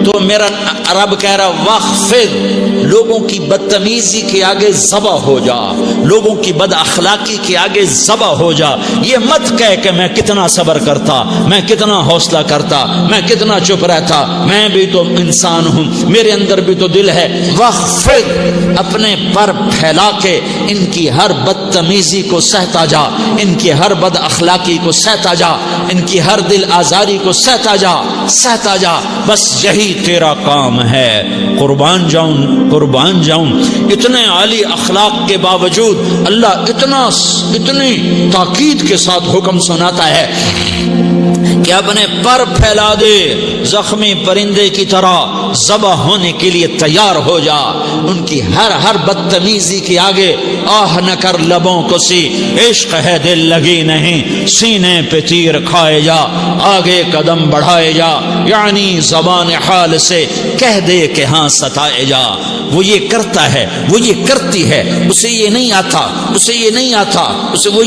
تو میرا رب کہہ رہا وخفض، لوگوں کی بدتمیزی کے آگے ذبح ہو جا، لوگوں کی بد اخلاقی کے آگے ذبح ہو جا. یہ مت کہہ کہ میں کتنا صبر کرتا، میں کتنا حوصلہ کرتا، میں کتنا چپ رہتا، میں بھی تو انسان ہوں، میرے اندر بھی تو دل ہے. وخفض، اپنے پر پھیلا کے ان کی ہر بدتمیزی کو سہتا جا، ان کی ہر بد اخلاقی کو سہتا جا، ان کی ہر دل آزاری کو سہتا جا، سہتا جا. بس یہی تیرا کام ہے. قربان جاؤں. اتنے عالی اخلاق کے باوجود اللہ اتنی تاکید کے ساتھ حکم سناتا ہے کہ اپنے پر پھیلا دے، زخمی پرندے کی طرح ذبح ہونے کے لیے تیار ہو جا. ان کی ہر بدتمیزی کے آگے آہ نہ کر لبوں کو سی، عشق ہے دل لگی نہیں، سینے پہ تیر کھائے جا، آگے قدم بڑھائے جا، یعنی زبان حال سے کہہ دے کہ ہاں ستائے جا. وہ یہ کرتا ہے، وہ یہ کرتی ہے، اسے یہ نہیں آتا، اسے یہ نہیں آتا، اسے وہ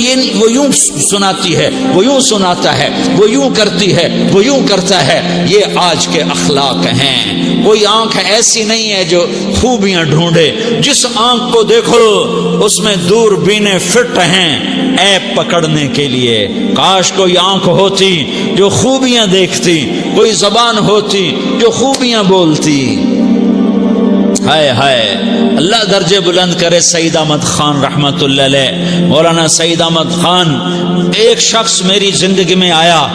یوں سناتی ہے، وہ یوں سناتا ہے، وہ یوں کرتی ہے، وہ یوں کرتا ہے. یہ آج کے اخلاق ہیں. کوئی آنکھ ایسی نہیں ہے جو خوبیاں ڈھونڈے. جس آنکھ کو دیکھو اس میں دوربینیں فٹ ہیں عیب پکڑنے کے لیے. کاش کوئی آنکھ ہوتی جو خوبیاں دیکھتی، کوئی زبان ہوتی جو خوبیاں بولتی. ہائے ہائے. اللہ درجے بلند کرے سعید احمد خان رحمت اللہ علیہ. مولانا سعید احمد خان، ایک شخص میری زندگی میں آیا،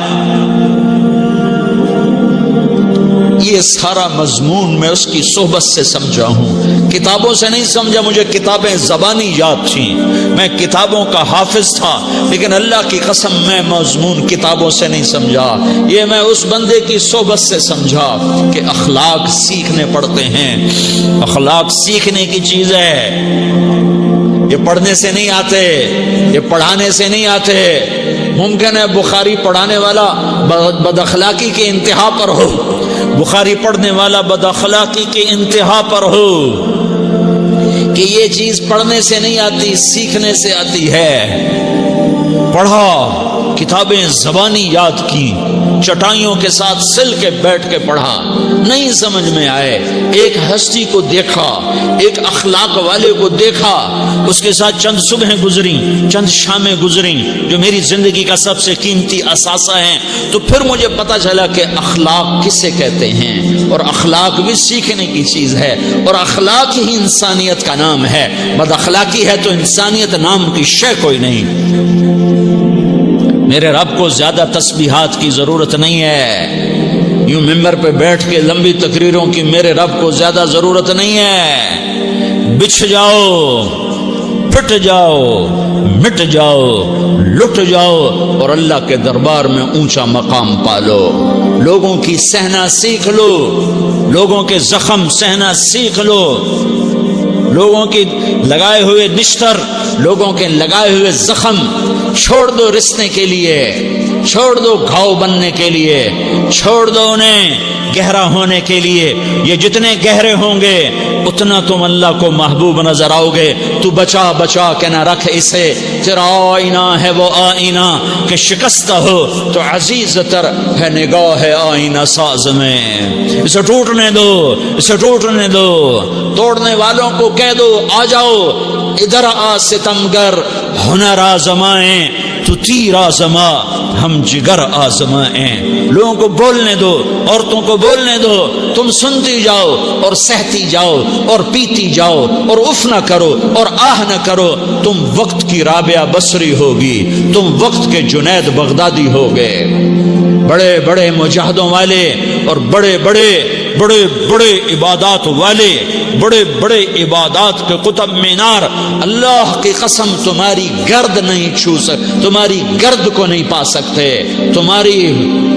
یہ سارا مضمون میں اس کی صحبت سے سمجھا ہوں، کتابوں سے نہیں سمجھا. مجھے کتابیں زبانی یاد تھیں، میں کتابوں کا حافظ تھا، لیکن اللہ کی قسم میں مضمون کتابوں سے نہیں سمجھا. یہ میں اس بندے کی صحبت سے سمجھا کہ اخلاق سیکھنے پڑتے ہیں. اخلاق سیکھنے کی چیز ہے، یہ پڑھنے سے نہیں آتے، یہ پڑھانے سے نہیں آتے. ممکن ہے بخاری پڑھانے والا بد اخلاقی کے انتہا پر ہو، بخاری پڑھنے والا بد اخلاقی کے انتہا پر ہو، کہ یہ چیز پڑھنے سے نہیں آتی، سیکھنے سے آتی ہے. پڑھا، کتابیں زبانی یاد کی، چٹائیوں کے ساتھ سل کے بیٹھ کے پڑھا، نہیں سمجھ میں آئے، ایک ہستی کو دیکھا، ایک اخلاق والے کو دیکھا، اس کے ساتھ چند صبحیں گزریں، چند شامیں گزریں جو میری زندگی کا سب سے قیمتی اثاثہ ہیں. تو پھر مجھے پتا چلا کہ اخلاق کسے کہتے ہیں، اور اخلاق بھی سیکھنے کی چیز ہے، اور اخلاق ہی انسانیت کا نام ہے. بد اخلاقی ہے تو انسانیت نام کی شے کوئی نہیں. میرے رب کو زیادہ تسبیحات کی ضرورت نہیں ہے، یوں ممبر پہ بیٹھ کے لمبی تقریروں کی میرے رب کو زیادہ ضرورت نہیں ہے. بچھ جاؤ، پھٹ جاؤ، مٹ جاؤ، لٹ جاؤ، اور اللہ کے دربار میں اونچا مقام پالو. لوگوں کی سہنا سیکھ لو، لوگوں کے زخم سہنا سیکھ لو، لوگوں کی لگائے ہوئے نشتر، لوگوں کے لگائے ہوئے زخم چھوڑ دو رسنے کے لیے، چھوڑ دو گھاؤ بننے کے لیے، چھوڑ دو انہیں گہرا ہونے کے لیے. یہ جتنے گہرے ہوں گے اتنا تم اللہ کو محبوب نظر آؤ گے. تو بچا بچا کے نہ رکھ اسے، تیرا آئینہ ہے وہ آئینہ کہ شکستہ ہو تو عزیز تر ہے نگاہ آئینہ ساز میں. اسے ٹوٹنے دو، اسے ٹوٹنے دو. توڑنے والوں کو کہہ دو آ جاؤ ادھر آ ستمگر، ہنر آزمائیں تو تیر آزما، ہم جگر آزمائیں. لوگوں کو بولنے دو، عورتوں کو بولنے دو، تم سنتی جاؤ اور سہتی جاؤ اور پیتی جاؤ اور اف نہ کرو اور آہ نہ کرو. تم وقت کی رابعہ بصری ہوگی، تم وقت کے جنید بغدادی ہوگے. بڑے بڑے مجاہدوں والے اور بڑے بڑے عبادات والے، بڑے بڑے عبادات کے قطب مینار، اللہ کی قسم تمہاری گرد نہیں چھو سکتے، تمہاری گرد کو نہیں پا سکتے.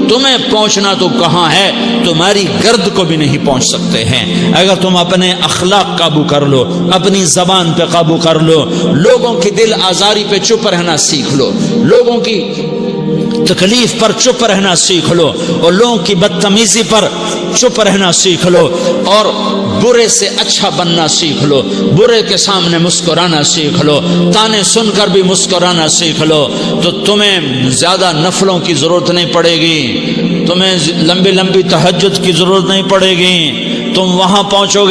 تمہیں پہنچنا تو کہاں ہے، تمہاری گرد کو بھی نہیں پہنچ سکتے ہیں. اگر تم اپنے اخلاق قابو کر لو، اپنی زبان پہ قابو کر لو، لوگوں کی دل آزاری پہ چپ رہنا سیکھ لو، لوگوں کی تکلیف پر چپ رہنا سیکھ لو، اور لوگوں کی بدتمیزی پر چپ رہنا سیکھ لو، اور برے سے اچھا بننا سیکھ لو، برے کے سامنے مسکرانا سیکھ لو، تانے سن کر بھی مسکرانا سیکھ لو، تو تمہیں زیادہ نفلوں کی ضرورت نہیں پڑے گی. تمہیں لمبی لمبی تہجد کی ضرورت نہیں پڑے گی، تم وہاں پہنچو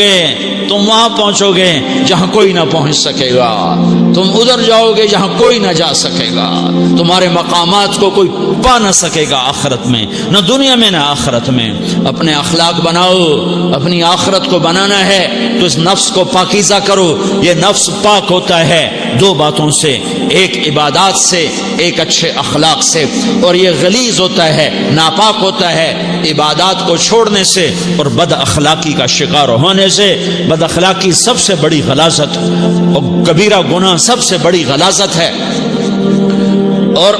گے جہاں کوئی نہ پہنچ سکے گا، تم ادھر جاؤ گے جہاں کوئی نہ جا سکے گا، تمہارے مقامات کو کوئی پا نہ سکے گا آخرت میں، نہ دنیا میں نہ آخرت میں۔ اپنے اخلاق بناؤ، اپنی آخرت کو بنانا ہے تو اس نفس کو پاکیزہ کرو۔ یہ نفس پاک ہوتا ہے دو باتوں سے، ایک عبادات سے، ایک اچھے اخلاق سے، اور یہ غلیظ ہوتا ہے، ناپاک ہوتا ہے عبادات کو چھوڑنے سے اور بد اخلاقی کا شکار ہونے سے۔ بد اخلاقی سب سے بڑی غلاظت اور کبیرہ گناہ سب سے بڑی غلاظت ہے، اور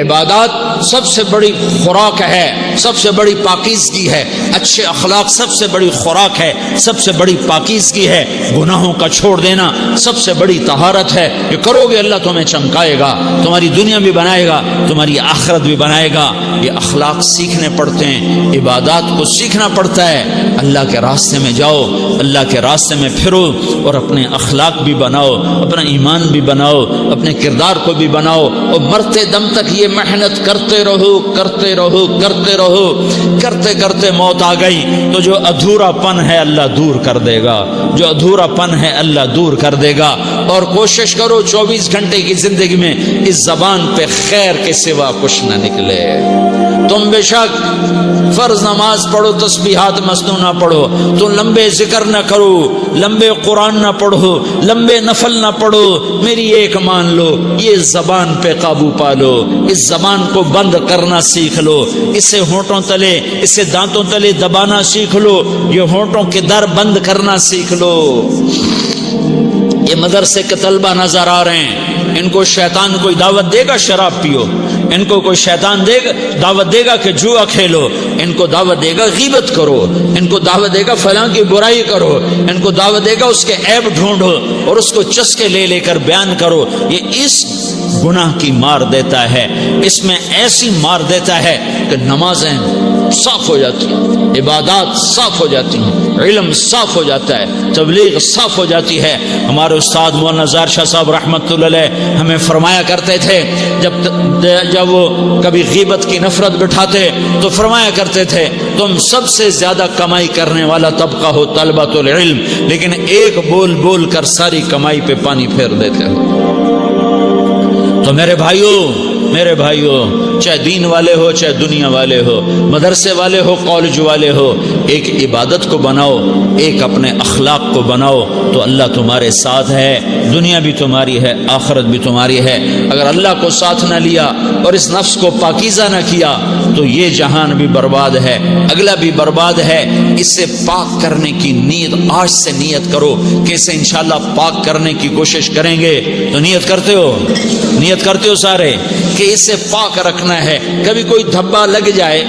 عبادات سب سے بڑی خوراک ہے، سب سے بڑی پاکیزگی ہے، اچھے اخلاق سب سے بڑی خوراک ہے، سب سے بڑی پاکیزگی ہے، گناہوں کا چھوڑ دینا سب سے بڑی طہارت ہے۔ یہ کرو گے اللہ تمہیں چمکائے گا، تمہاری دنیا بھی بنائے گا، تمہاری آخرت بھی بنائے گا۔ یہ اخلاق سیکھنے پڑتے ہیں، عبادات کو سیکھنا پڑتا ہے۔ اللہ کے راستے میں جاؤ، اللہ کے راستے میں پھرو، اور اپنے اخلاق بھی بناؤ، اپنا ایمان بھی بناؤ، اپنے کردار کو بھی بناؤ، اور مرتے دم تک یہ محنت کرتے رہو، کرتے کرتے موت آ گئی تو جو ادھورا پن ہے اللہ دور کر دے گا، جو ادھورا پن ہے اللہ دور کر دے گا۔ اور کوشش کرو 24 گھنٹے کی زندگی میں اس زبان پہ خیر کے سوا کچھ نہ نکلے۔ تم بے شک فرض نماز پڑھو، تسبیحات مسنونہ پڑھو، تو لمبے ذکر نہ کرو، لمبے قرآن نہ پڑھو، لمبے نفل نہ پڑھو، میری ایک مان لو، یہ زبان پہ قابو پالو، اس زبان کو بند کرنا سیکھ لو، اسے ہونٹوں تلے، اسے دانتوں تلے دبانا سیکھ لو، یہ ہونٹوں کے در بند کرنا سیکھ لو۔ یہ مدرسے کے طلبہ نظر آ رہے ہیں، ان کو شیطان کوئی دعوت دے گا شراب پیو، ان کو کوئی شیطان دعوت دے گا کہ جوا کھیلو، ان کو دعوت دے گا غیبت کرو، ان کو دعوت دے گا فلاں کی برائی کرو، ان کو دعوت دے گا اس کے عیب ڈھونڈو اور اس کو چسکے لے لے کر بیان کرو۔ یہ اس گناہ کی مار دیتا ہے، اس میں ایسی مار دیتا ہے کہ نمازیں صاف ہو جاتی ہیں، عبادات صاف ہو جاتی ہیں، علم صاف ہو جاتا ہے، تبلیغ صاف ہو جاتی ہے۔ ہمارے استاد مولانا زار شاہ صاحب رحمۃ اللہ علیہ ہمیں فرمایا کرتے تھے، جب وہ کبھی غیبت کی نفرت بٹھاتے تو فرمایا کرتے تھے تم سب سے زیادہ کمائی کرنے والا طبقہ ہو طلبۃ العلم، لیکن ایک بول بول کر ساری کمائی پہ پانی پھیر دیتے ہو۔ تو میرے بھائیوں، چاہے دین والے ہو چاہے دنیا والے ہو، مدرسے والے ہو کالج والے ہو، ایک عبادت کو بناؤ، ایک اپنے اخلاق کو بناؤ، تو اللہ تمہارے ساتھ ہے، دنیا بھی تمہاری ہے، آخرت بھی تمہاری ہے۔ اگر اللہ کو ساتھ نہ لیا اور اس نفس کو پاکیزہ نہ کیا تو یہ جہان بھی برباد ہے، اگلا بھی برباد ہے۔ اسے پاک کرنے کی نیت آج سے نیت کرو کہ اسے انشاءاللہ پاک کرنے کی کوشش کریں گے۔ تو نیت کرتے ہو سارے کہ اسے پاک رکھنا ہے۔ کبھی کوئی دھبا لگ جائے،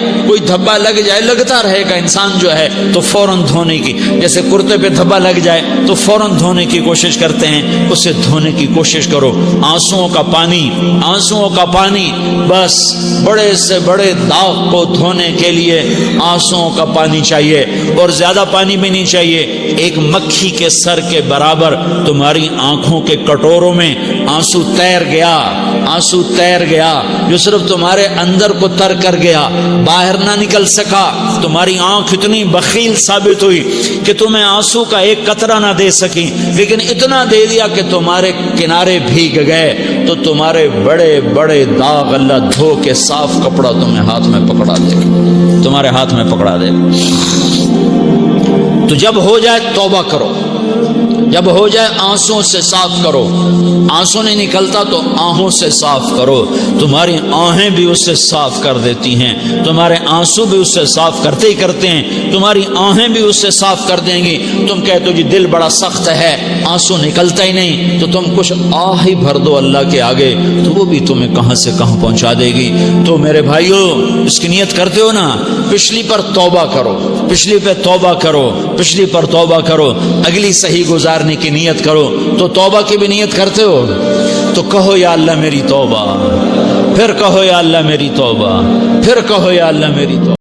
لگتا رہے گا انسان جو ہے تو فوراً دھونے کی، جیسے کرتے پہ دھبا لگ جائے تو فوراً دھونے کی کوشش کرتے ہیں، اسے دھونے کی کوشش کرو۔ آنسوؤں کا پانی، بس بڑے سے بڑے داغ کو دھونے کے لیے آنسوؤں کا پانی چاہیے، اور زیادہ پانی بھی نہیں چاہیے۔ ایک مکھی کے سر کے برابر تمہاری آنکھوں کے کٹوروں میں آنسو تیر گیا، جو صرف تمہارے اندر کو تر کر گیا، باہر نہ نکل سکا۔ تمہاری آنکھ اتنی بخیل ثابت ہوئی کہ تمہیں آنسو کا ایک قطرہ نہ دے سکی، لیکن اتنا دے دیا کہ تمہارے کنارے بھیگ گئے۔ تو تمہارے بڑے بڑے داغ اللہ دھو کے صاف کپڑا تمہیں ہاتھ میں پکڑا دے گا، تمہارے ہاتھ میں پکڑا دے گا۔ تو جب ہو جائے توبہ کرو، جب ہو جائے آنسوں سے صاف کرو، آنسو نہیں نکلتا تو آہوں سے صاف کرو۔ تمہاری آہیں بھی اس سے صاف کر دیتی ہیں، تمہارے آنسو بھی اس سے صاف کرتے ہی کرتے ہیں، تمہاری آہیں بھی اس سے صاف کر دیں گی۔ تم کہتے ہو جی دل بڑا سخت ہے، آنسو نکلتا ہی نہیں، تو تم کچھ آہ ہی بھر دو اللہ کے آگے، تو وہ بھی تمہیں کہاں سے کہاں پہنچا دے گی۔ تو میرے بھائیو، اس کی نیت کرتے ہو نا، پچھلی پر توبہ کرو، پچھلی پہ توبہ کرو، پچھلی پر توبہ کرو، اگلی صحیح گزارنے کی نیت کرو۔ تو توبہ کی بھی نیت کرتے ہو تو کہو یا اللہ میری توبہ، پھر کہو یا اللہ میری توبہ، پھر کہو یا اللہ میری توبہ۔